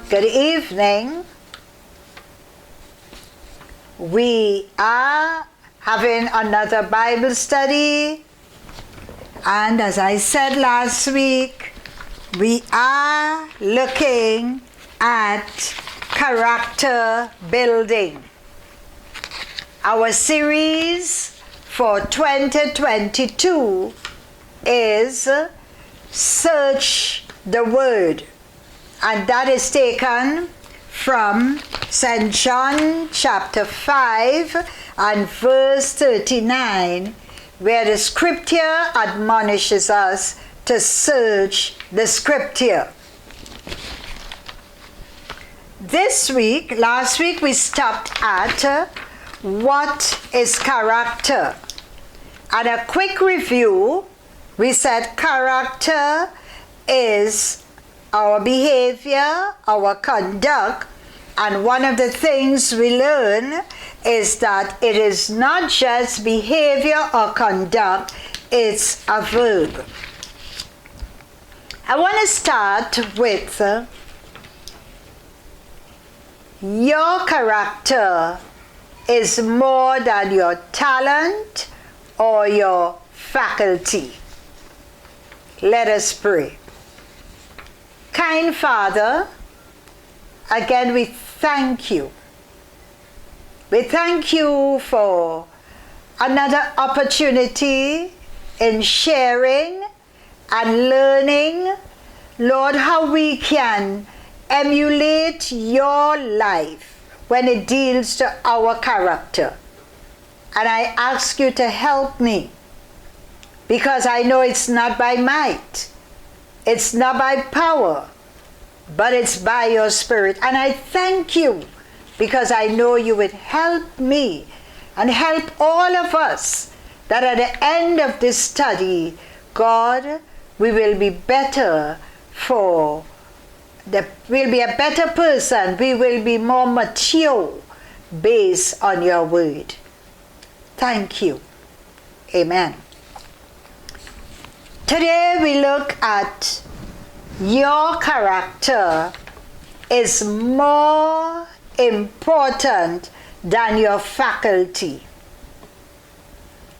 Good evening. We are having another Bible study, and as I said last week, we are looking at character building. Our series for 2022 is Search the Word, and that is taken from St. John chapter 5 and verse 39, where the scripture admonishes us to search the scripture. Last week we stopped at what is character. And a quick review, we said character is our behavior, our conduct, and one of the things we learn is that it is not just behavior or conduct, it's a verb. I want to start with your character is more than your talent or your faculty. Let us pray. Kind Father, again we thank you. We thank you for another opportunity in sharing and learning, Lord, how we can emulate your life when it deals to our character. And I ask you to help me, because I know it's not by might, it's not by power, but it's by your Spirit. And I thank you, because I know you would help me and help all of us, that at the end of this study, God, we will be better we'll be a better person. We will be more mature based on your word. Thank you. Amen. Today we look at your character is more important than your faculty.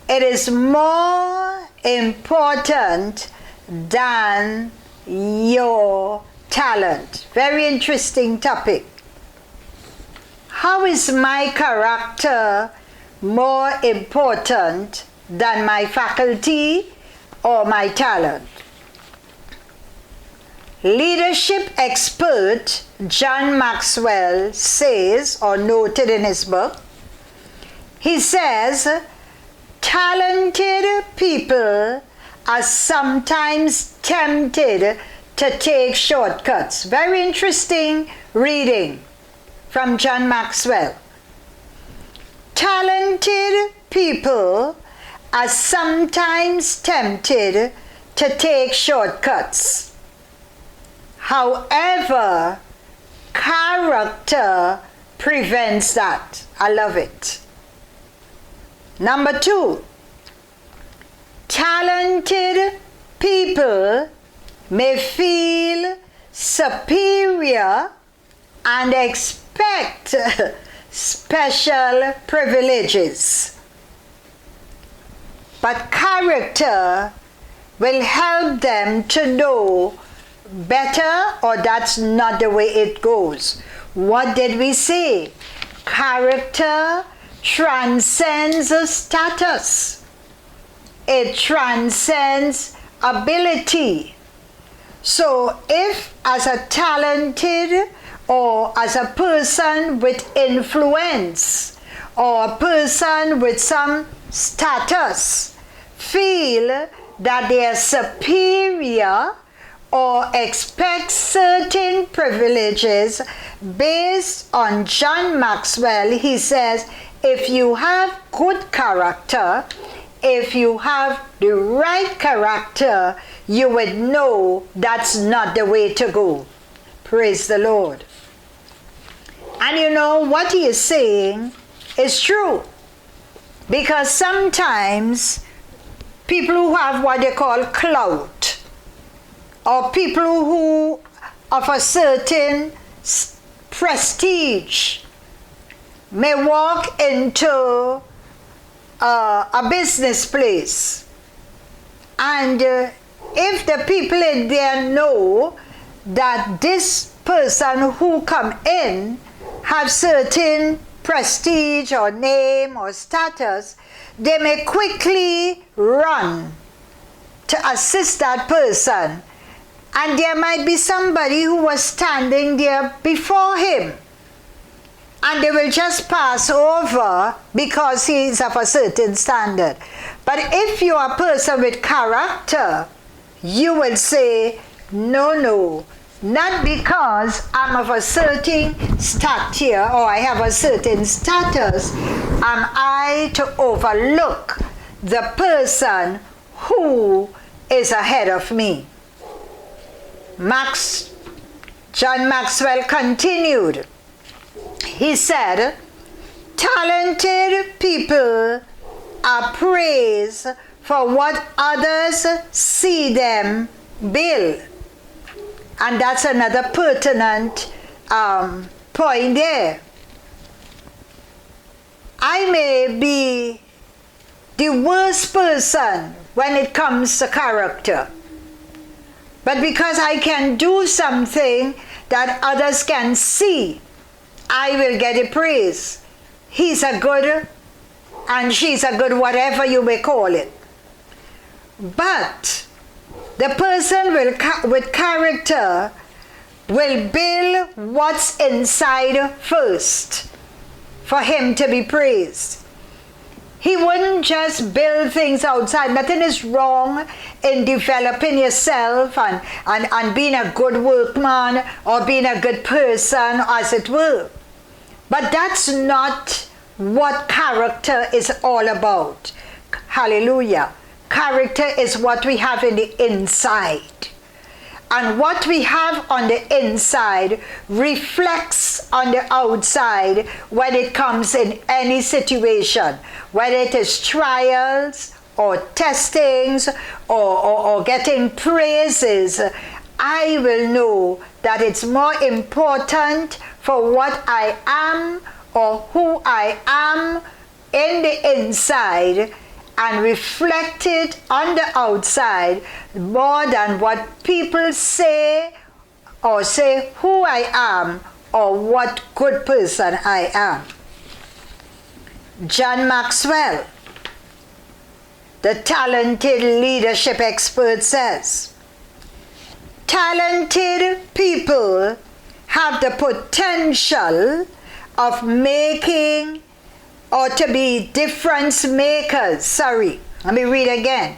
It is more important than your talent. Very interesting topic. How is my character more important than my faculty or my talent? Leadership expert John Maxwell says, or noted in his book, he says, talented people are sometimes tempted to take shortcuts. Very interesting reading from John Maxwell. Talented people are sometimes tempted to take shortcuts. However, character prevents that. I love it. Number 2, talented people may feel superior and expect special privileges. But character will help them to know better, or that's not the way it goes. What did we say? Character transcends status. It transcends ability. So if as a talented or as a person with influence or a person with some status feel that they are superior or expect certain privileges based on John Maxwell, he says, if you have good character, if you have the right character, you would know that's not the way to go. Praise the Lord. And you know what he is saying is true. Because sometimes people who have what they call clout, or people who of a certain prestige, may walk into a business place, and if the people in there know that this person who come in have certain prestige or name or status, they may quickly run to assist that person, and there might be somebody who was standing there before him, and they will just pass over because he is of a certain standard. But if you are a person with character, you will say, no, not because I'm of a certain stature or I have a certain status, am I to overlook the person who is ahead of me. John Maxwell continued. He said, talented people are praised for what others see them build. And that's another pertinent point there. I may be the worst person when it comes to character, but because I can do something that others can see, I will get a praise. He's a good and she's a good, whatever you may call it. But the person with character will build what's inside first for him to be praised. He wouldn't just build things outside. Nothing is wrong in developing yourself and being a good workman or being a good person, as it were. But that's not what character is all about. Hallelujah. Character is what we have in the inside. And what we have on the inside reflects on the outside when it comes in any situation, whether it is trials or testings or getting praises. I will know that it's more important for what I am or who I am in the inside and reflected on the outside more than what people say or say who I am or what good person I am. John Maxwell, the talented leadership expert, says, talented people have the potential of making or to be difference makers. Let me read again.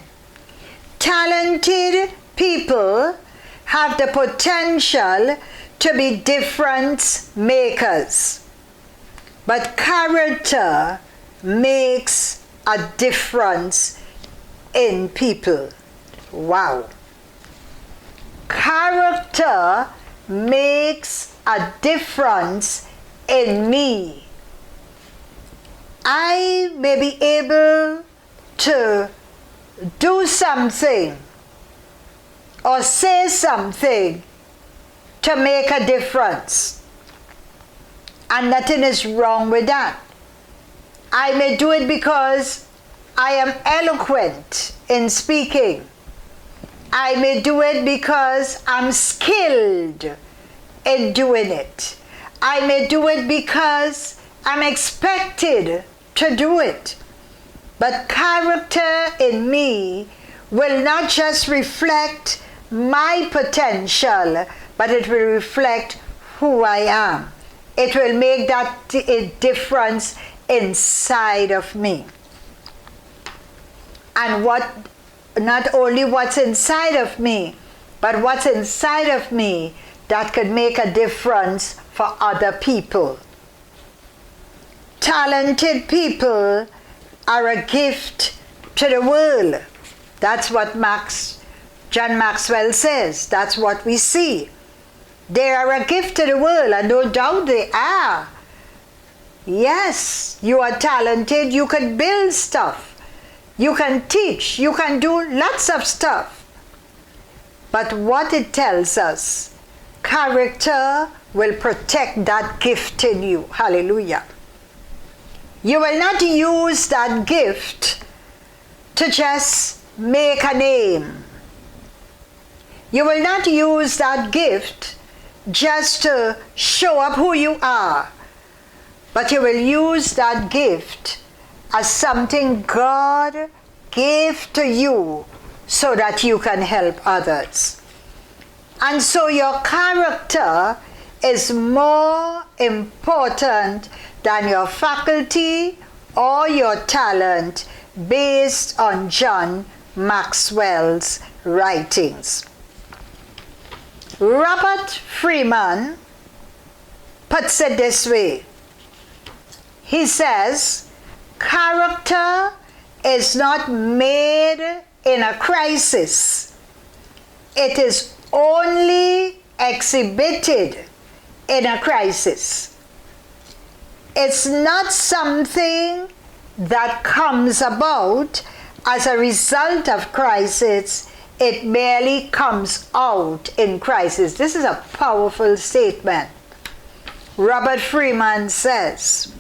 Talented people have the potential to be difference makers. But character makes a difference in people. Wow. Character makes a difference in me. I may be able to do something or say something to make a difference, and nothing is wrong with that. I may do it because I am eloquent in speaking. I may do it because I'm skilled in doing it. I may do it because I'm expected to do it. But character in me will not just reflect my potential, but it will reflect who I am. It will make that a difference inside of me. And not only what's inside of me, but what's inside of me that could make a difference for other people. Talented people are a gift to the world. That's what John Maxwell says. That's what we see. They are a gift to the world, and no doubt they are. Yes, you are talented. You can build stuff. You can teach. You can do lots of stuff. But what it tells us, character will protect that gift in you. Hallelujah. You will not use that gift to just make a name. You will not use that gift just to show up who you are. But you will use that gift as something God gave to you so that you can help others. And so your character is more important than your faculty or your talent based on John Maxwell's writings. Robert Freeman puts it this way. He says, character is not made in a crisis. It is only exhibited in a crisis. It's not something that comes about as a result of crisis. It merely comes out in crisis. This is a powerful statement. Robert Freeman says,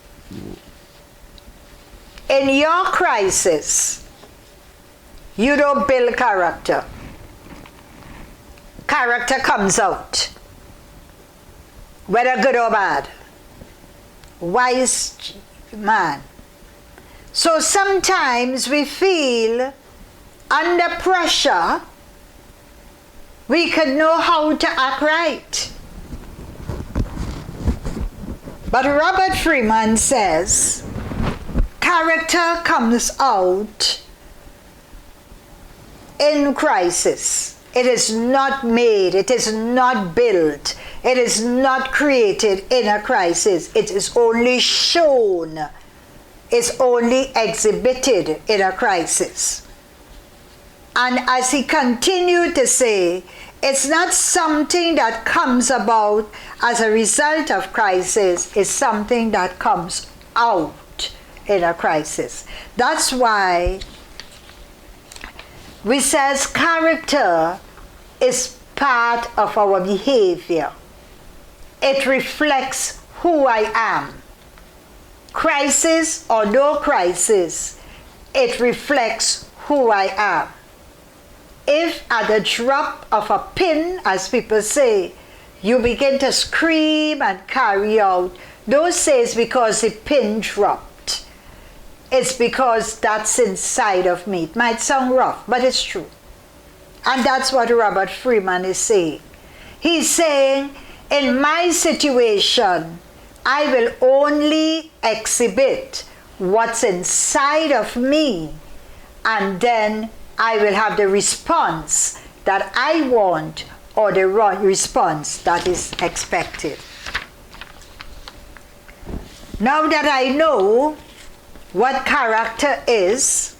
in your crisis, you don't build character. Character comes out, whether good or bad. Wise man. So sometimes we feel under pressure, we could know how to act right. But Robert Freeman says, character comes out in crisis. It is not made, it is not built, it is not created in a crisis. It is only shown, it's only exhibited in a crisis. And as he continued to say, it's not something that comes about as a result of crisis, it's something that comes out in a crisis. That's why we says character is part of our behavior. It reflects who I am. Crisis or no crisis, it reflects who I am. If at the drop of a pin, as people say, you begin to scream and carry out, don't say it's because the pin dropped. It's because that's inside of me. It might sound rough, but it's true. And that's what Robert Freeman is saying. He's saying, in my situation, I will only exhibit what's inside of me, and then I will have the response that I want or the response that is expected. Now that I know what character is,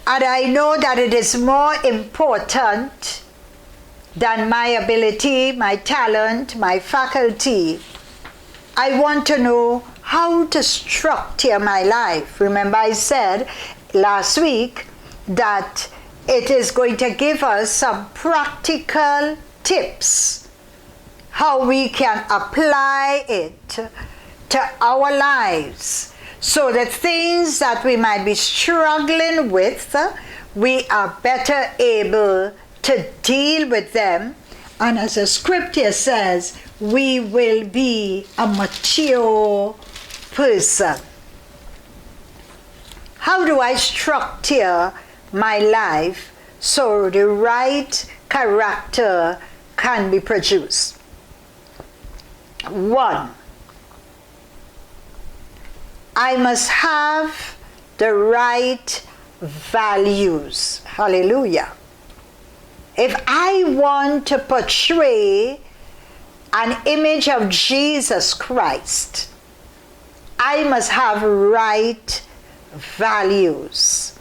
and I know that it is more important than my ability, my talent, my faculty, I want to know how to structure my life. Remember I said last week that it is going to give us some practical tips how we can apply it to our lives, so that things that we might be struggling with, we are better able to deal with them, and as the scripture says, we will be a mature person. How do I structure my life so the right character can be produced? 1, I must have the right values. Hallelujah. If I want to portray an image of Jesus Christ, I must have right values.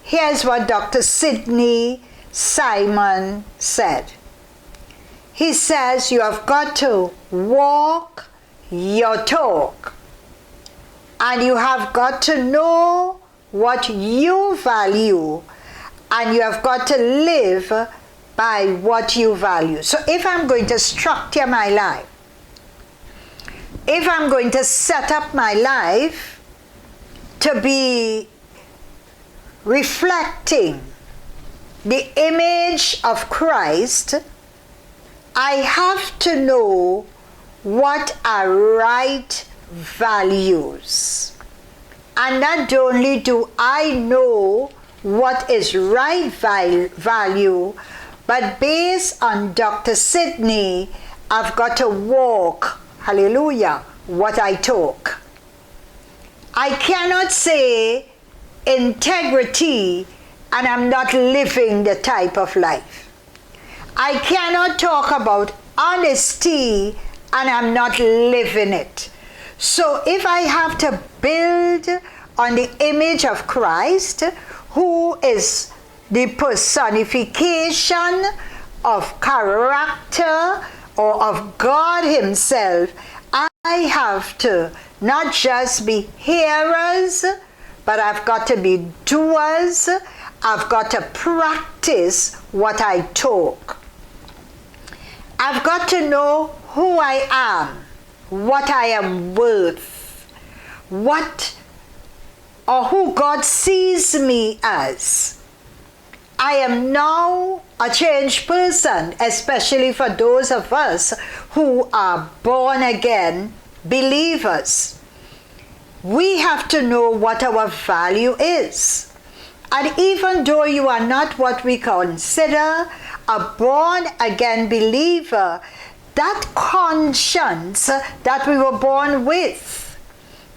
Here's what Dr. Sidney Simon said. He says you have got to walk your talk, and you have got to know what you value, and you have got to live by what you value. So if I'm going to structure my life, if I'm going to set up my life to be reflecting the image of Christ, I have to know what are right values. And not only do I know what is right value, but based on Dr. Sidney, I've got to walk, hallelujah, what I talk. I cannot say integrity and I'm not living the type of life. I cannot talk about honesty and I'm not living it. So if I have to build on the image of Christ, who is the personification of character or of God himself, I have to not just be hearers, but I've got to be doers. I've got to practice what I talk. I've got to know who I am, what I am worth, what or who God sees me as. I am now a changed person, especially for those of us who are born again believers. We have to know what our value is. And even though you are not what we consider a born again believer, that conscience that we were born with,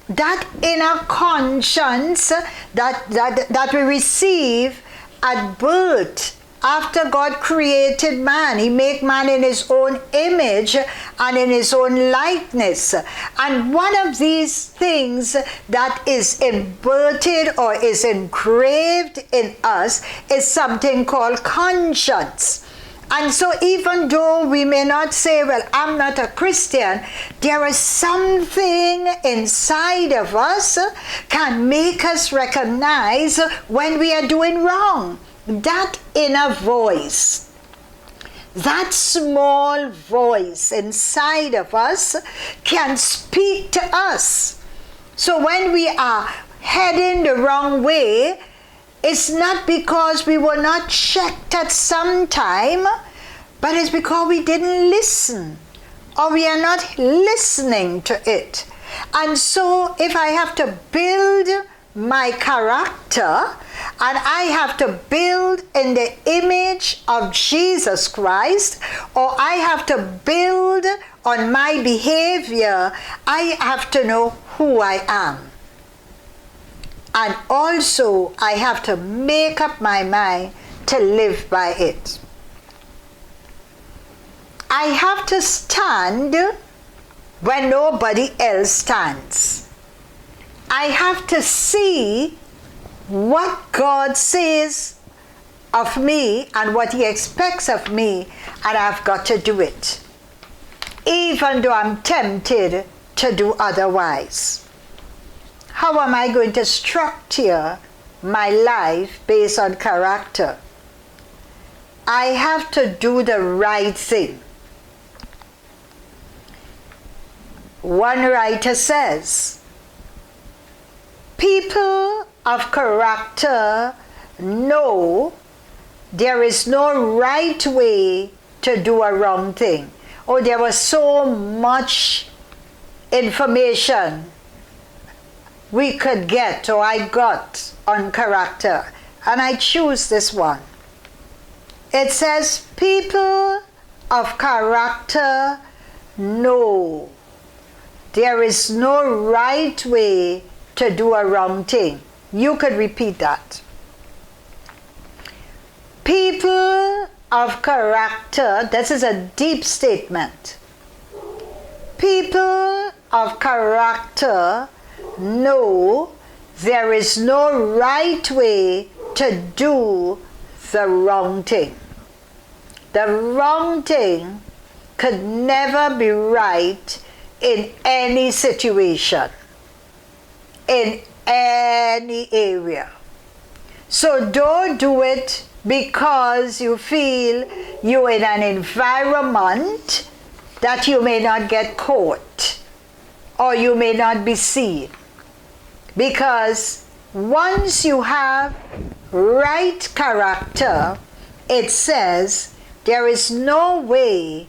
that inner conscience that we receive at birth, after God created man, he made man in his own image and in his own likeness. And one of these things that is inverted or is engraved in us is something called conscience. And so even though we may not say, well, I'm not a Christian, there is something inside of us can make us recognize when we are doing wrong. That inner voice, that small voice inside of us can speak to us. So when we are heading the wrong way, it's not because we were not checked at some time, but it's because we didn't listen, or we are not listening to it. And so if I have to build my character, and I have to build in the image of Jesus Christ, or I have to build on my behavior, I have to know who I am. And also, I have to make up my mind to live by it. I have to stand when nobody else stands. I have to see what God says of me and what he expects of me, and I've got to do it, even though I'm tempted to do otherwise. How am I going to structure my life based on character? I have to do the right thing. One writer says, people of character know there is no right way to do a wrong thing. Oh, there was so much information we could get, or I got, on character, and I choose this one. It says, people of character know there is no right way to do a wrong thing. You could repeat that. People of character, this is a deep statement. People of character know there is no right way to do the wrong thing. The wrong thing could never be right in any situation, in any area. So don't do it because you feel you're in an environment that you may not get caught or you may not be seen. Because once you have right character, it says there is no way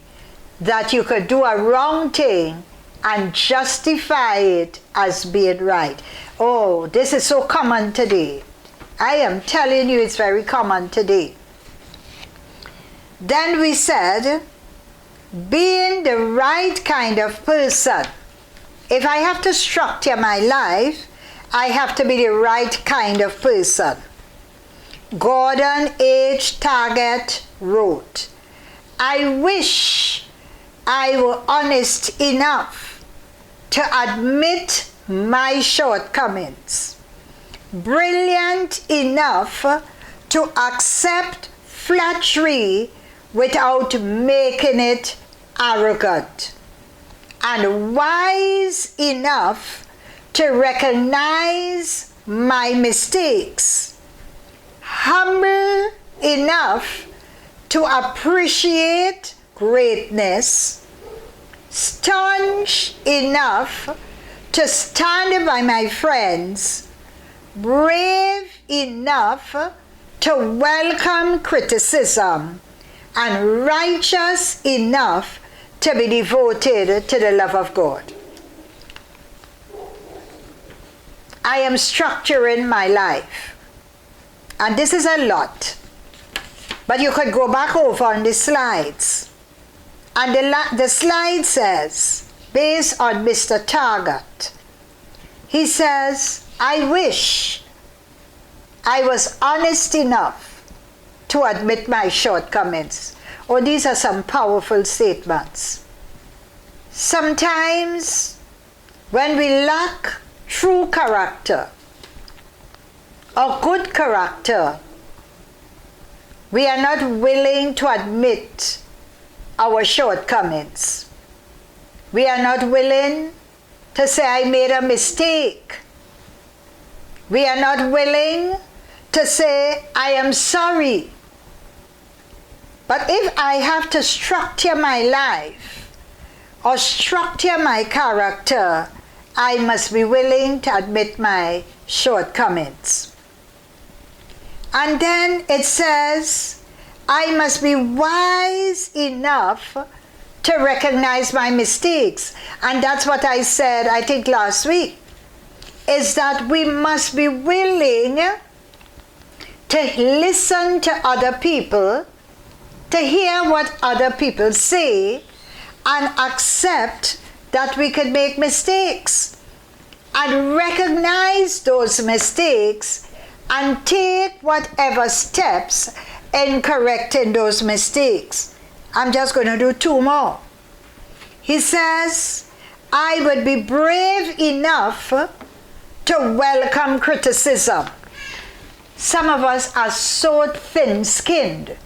that you could do a wrong thing and justify it as being right. Oh, this is so common today. I am telling you, it's very common today. Then we said, being the right kind of person. If I have to structure my life, I have to be the right kind of person. Gordon H. Target wrote, I wish I were honest enough to admit my shortcomings, brilliant enough to accept flattery without making it arrogant, and wise enough to recognize my mistakes, humble enough to appreciate greatness, staunch enough to stand by my friends, brave enough to welcome criticism, and righteous enough to be devoted to the love of God. I am structuring my life, and this is a lot, but you could go back over on the slides, and the slide says, based on Mr. Target, he says, I wish I was honest enough to admit my shortcomings. Oh, these are some powerful statements. Sometimes when we lack true character or good character, we are not willing to admit our shortcomings. We are not willing to say, I made a mistake. We are not willing to say, I am sorry. But if I have to structure my life or structure my character, I must be willing to admit my shortcomings. And then it says, I must be wise enough to recognize my mistakes. And that's what I said, I think last week, is that we must be willing to listen to other people, to hear what other people say, and accept that we could make mistakes, and recognize those mistakes and take whatever steps in correcting those mistakes. I'm just going to do two more. He says, I would be brave enough to welcome criticism. Some of us are so thin-skinned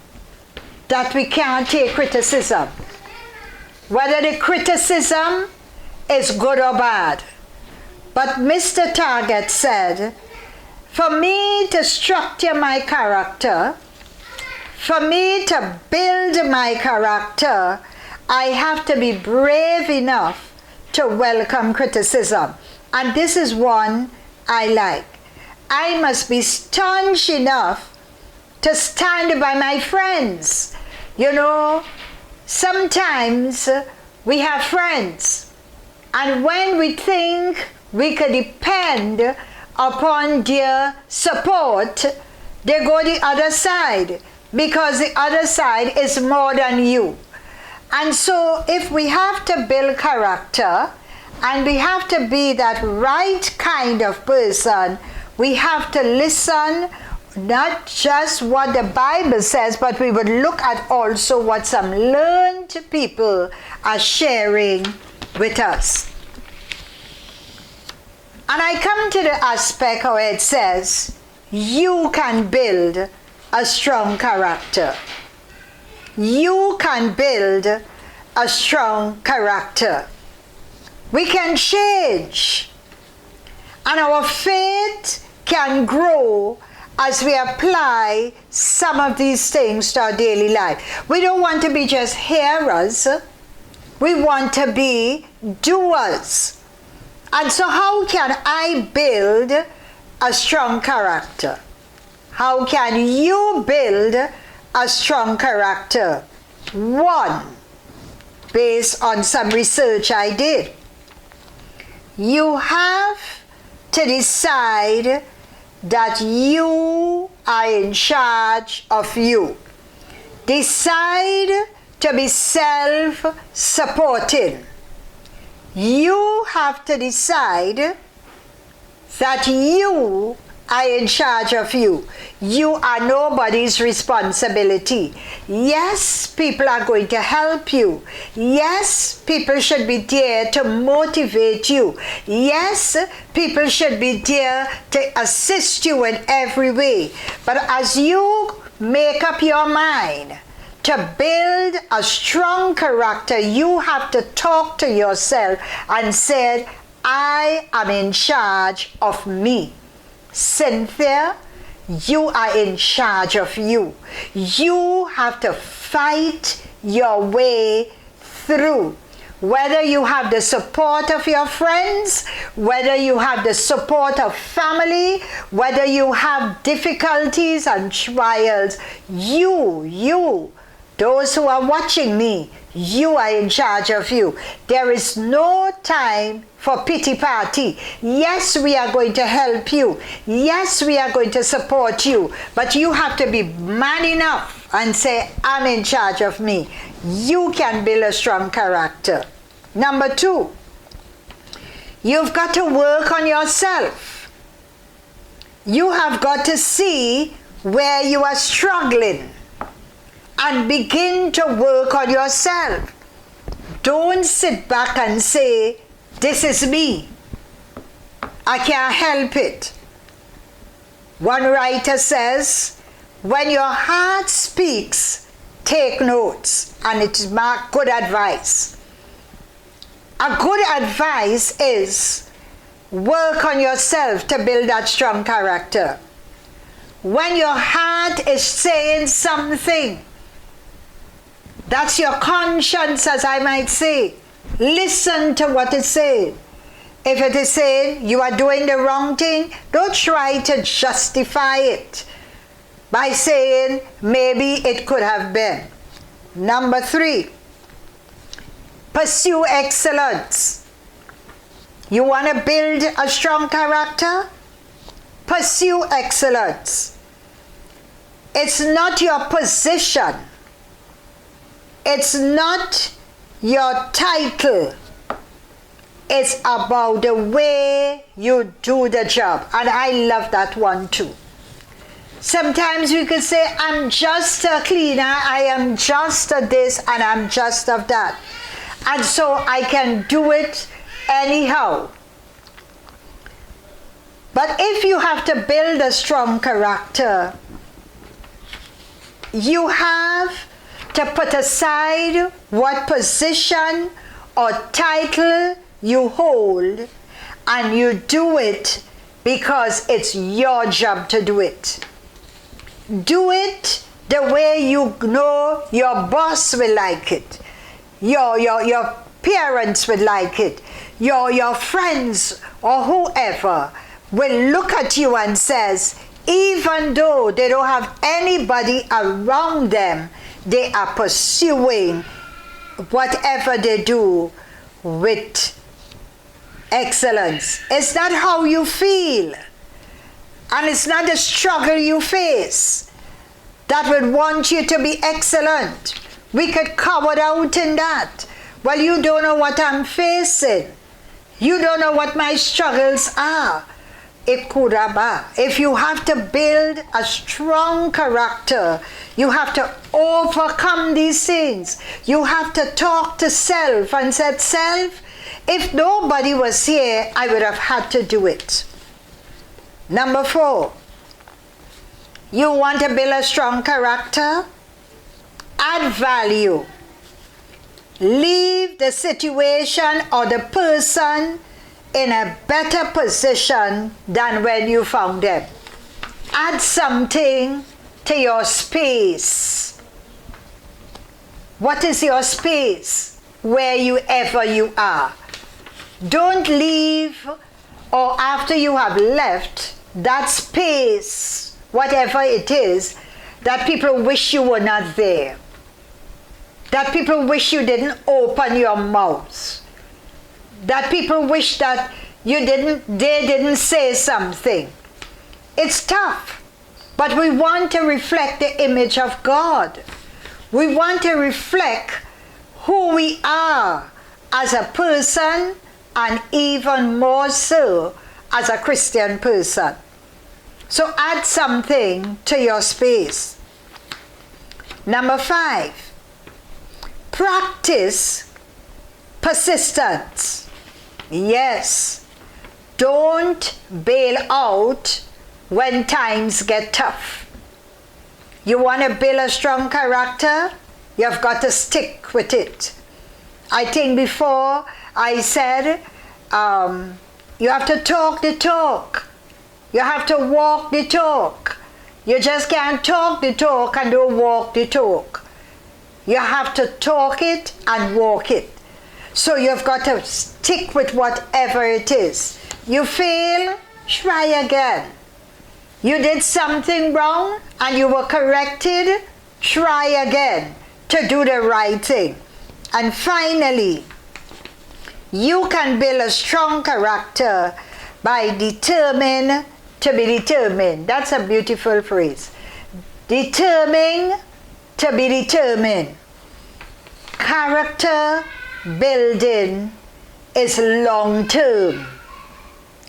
that we can't take criticism, whether the criticism is good or bad. But Mr. Target said, for me to structure my character, for me to build my character, I have to be brave enough to welcome criticism. And this is one I like. I must be staunch enough to stand by my friends. You know, sometimes we have friends, and when we think we could depend upon their support, they go the other side, because the other side is more than you. And so if we have to build character, and we have to be that right kind of person, we have to listen, not just what the Bible says, but we would look at also what some learned people are sharing with us. And I come to the aspect where it says, you can build a strong character. You can build a strong character. We can change. And our faith can grow as we apply some of these things to our daily life. We don't want to be just hearers. We want to be doers. And so how can I build a strong character? How can you build a strong character? One, based on some research I did, you have to decide that you are in charge of you. Decide to be self-supporting. You have to decide that you are in charge of you. You are nobody's responsibility. Yes, people are going to help you. Yes, people should be there to motivate you. Yes, people should be there to assist you in every way. But as you make up your mind to build a strong character, you have to talk to yourself and say, I am in charge of me. Cynthia, you are in charge of you. You have to fight your way through. Whether you have the support of your friends, whether you have the support of family, whether you have difficulties and trials, those who are watching me, you are in charge of you. There is no time for pity party. Yes, we are going to help you. Yes, we are going to support you. But you have to be man enough and say, I'm in charge of me. You can build a strong character. Number two, you've got to work on yourself. You have got to see where you are struggling and begin to work on yourself. Don't sit back and say, this is me. I can't help it. One writer says, when your heart speaks, take notes. And it is good advice. A good advice is work on yourself to build that strong character. When your heart is saying something, that's your conscience, as I might say. Listen to what it's saying. If it is saying you are doing the wrong thing, don't try to justify it by saying maybe it could have been. Number three, pursue excellence. You want to build a strong character? Pursue excellence. It's not your position. It's not your title. It's about the way you do the job. And I love that one too. Sometimes we could say, I'm just a cleaner, I am just a this, and I'm just of that. And so I can do it anyhow. But if you have to build a strong character, you have to put aside what position or title you hold, and you do it because it's your job to do it. Do it the way you know your boss will like it, your parents will like it, your friends or whoever will look at you and says, even though they don't have anybody around them, they are pursuing whatever they do with excellence. Is that how you feel? And it's not the struggle you face that would want you to be excellent. We could cover out in that. Well, you don't know what I'm facing. You don't know what my struggles are. If you have to build a strong character, you have to overcome these things. You have to talk to self and say, self, if nobody was here, I would have had to do it. Number 4, you want to build a strong character? Add value. Leave the situation or the person in a better position than when you found them. add something to your space. What is your space? Wherever you are. Don't leave, or after you have left, that space, whatever it is, that people wish you were not there. That people wish you didn't open your mouth. That people wish that they didn't say something. It's tough, but we want to reflect the image of God. We want to reflect who we are as a person, and even more so as a Christian person. So add something to your space. Number 5, practice persistence. Yes, don't bail out when times get tough. You want to build a strong character? You've got to stick with it. I think before I said you have to talk the talk. You have to walk the talk. You just can't talk the talk and don't walk the talk. You have to talk it and walk it. So you've got to stick with whatever it is. You fail, try again. You did something wrong and you were corrected, try again to do the right thing. And finally, you can build a strong character by determined to be determined. That's a beautiful phrase. Determined to be determined. Character building is long term.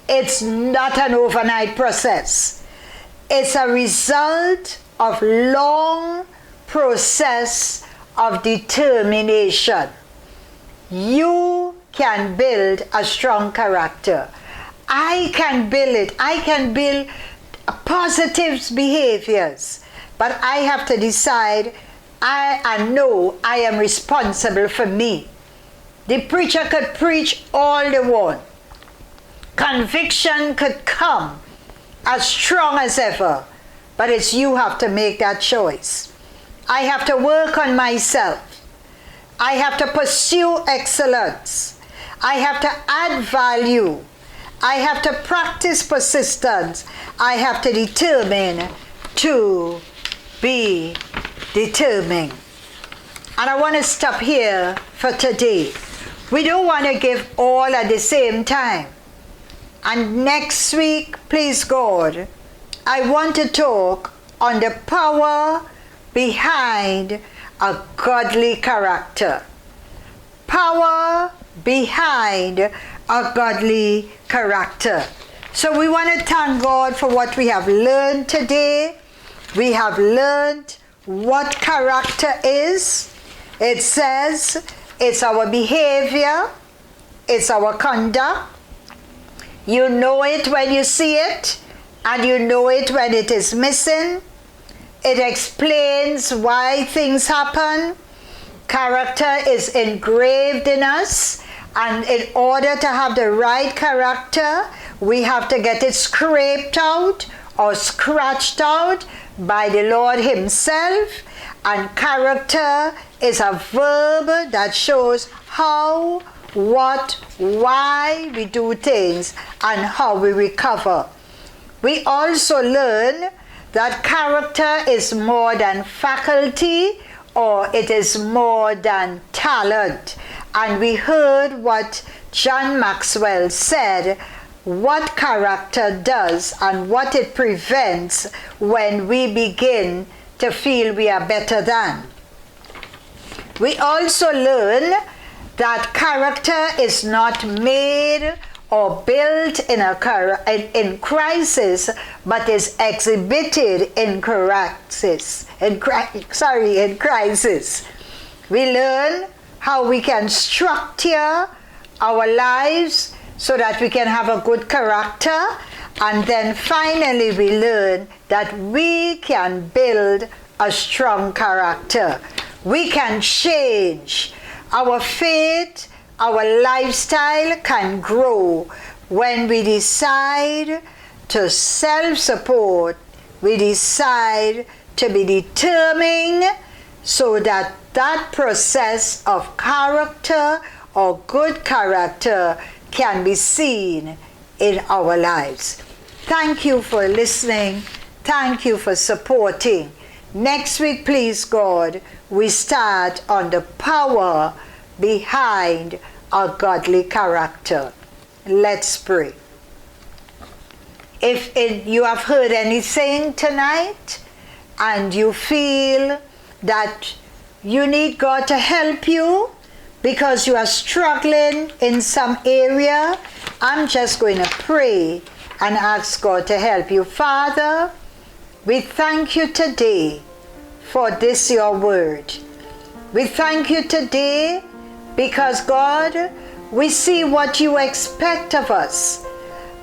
It's not an overnight process. It's a result of long process of determination. You can build a strong character. I can build it. I can build positive behaviors. But I have to decide, I know I am responsible for me. The preacher could preach all they want. Conviction could come as strong as ever. But it's you have to make that choice. I have to work on myself. I have to pursue excellence. I have to add value. I have to practice persistence. I have to determine to be determined. And I want to stop here for today. We don't want to give all at the same time. And next week, please God, I want to talk on the power behind a godly character. Power behind a godly character. So we want to thank God for what we have learned today. We have learned what character is. It says it's our behavior, it's our conduct. You know it when you see it, and you know it when it is missing. It explains why things happen. Character is engraved in us, and in order to have the right character, we have to get it scraped out or scratched out by the Lord Himself. And character is a verb that shows how, what, why we do things and how we recover. We also learn that character is more than faculty, or it is more than talent. And we heard what John Maxwell said, what character does and what it prevents when we begin to feel we are better than. We also learn that character is not made or built in crisis, but is exhibited in crisis. We learn how we can structure our lives so that we can have a good character, and then finally we learn that we can build a strong character. We can change. Our faith, our lifestyle can grow when we decide to self-support, we decide to be determined so that that process of character or good character can be seen in our lives. Thank you for listening. Thank you for supporting. Next week, please God, we start on the power behind a godly character. Let's pray. If you have heard anything tonight and you feel that you need God to help you because you are struggling in some area, I'm just going to pray and ask God to help you. Father, we thank you today for this your word. We thank you today because God, we see what you expect of us.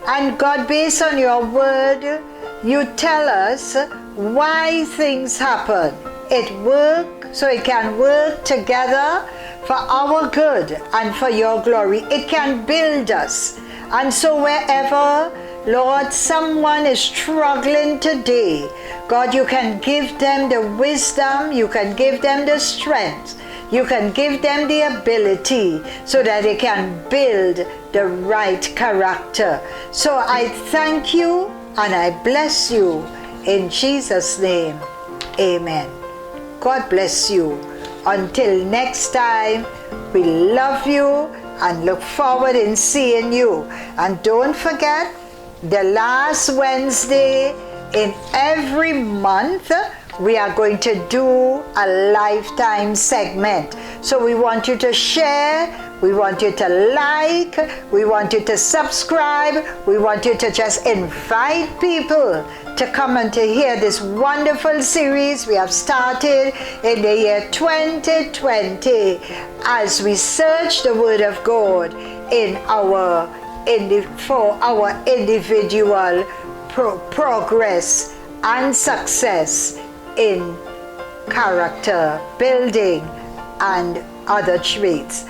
And God, based on your word, you tell us why things happen. It works so it can work together for our good and for your glory. It can build us. And so wherever, Lord, someone is struggling today, God, you can give them the wisdom, you can give them the strength, you can give them the ability so that they can build the right character. So I thank you and I bless you in Jesus' name. Amen. God bless you. Until next time, we love you and look forward in seeing you. And don't forget, the last Wednesday in every month, we are going to do a lifetime segment. So we want you to share, we want you to like, we want you to subscribe, we want you to just invite people to come and to hear this wonderful series we have started in the year 2020 as we search the Word of God for our individual progress and success in character building and other traits.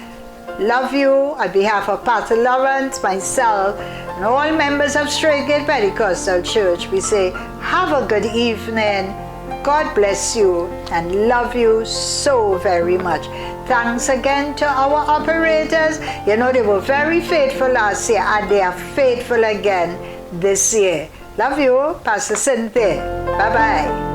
Love you. On behalf of Pastor Lawrence, myself, and all members of Straight Gate Pentecostal Church, we say, have a good evening. God bless you and love you so very much. Thanks again to our operators. You know, they were very faithful last year and they are faithful again this year. Love you, Pastor Cynthia. Bye-bye.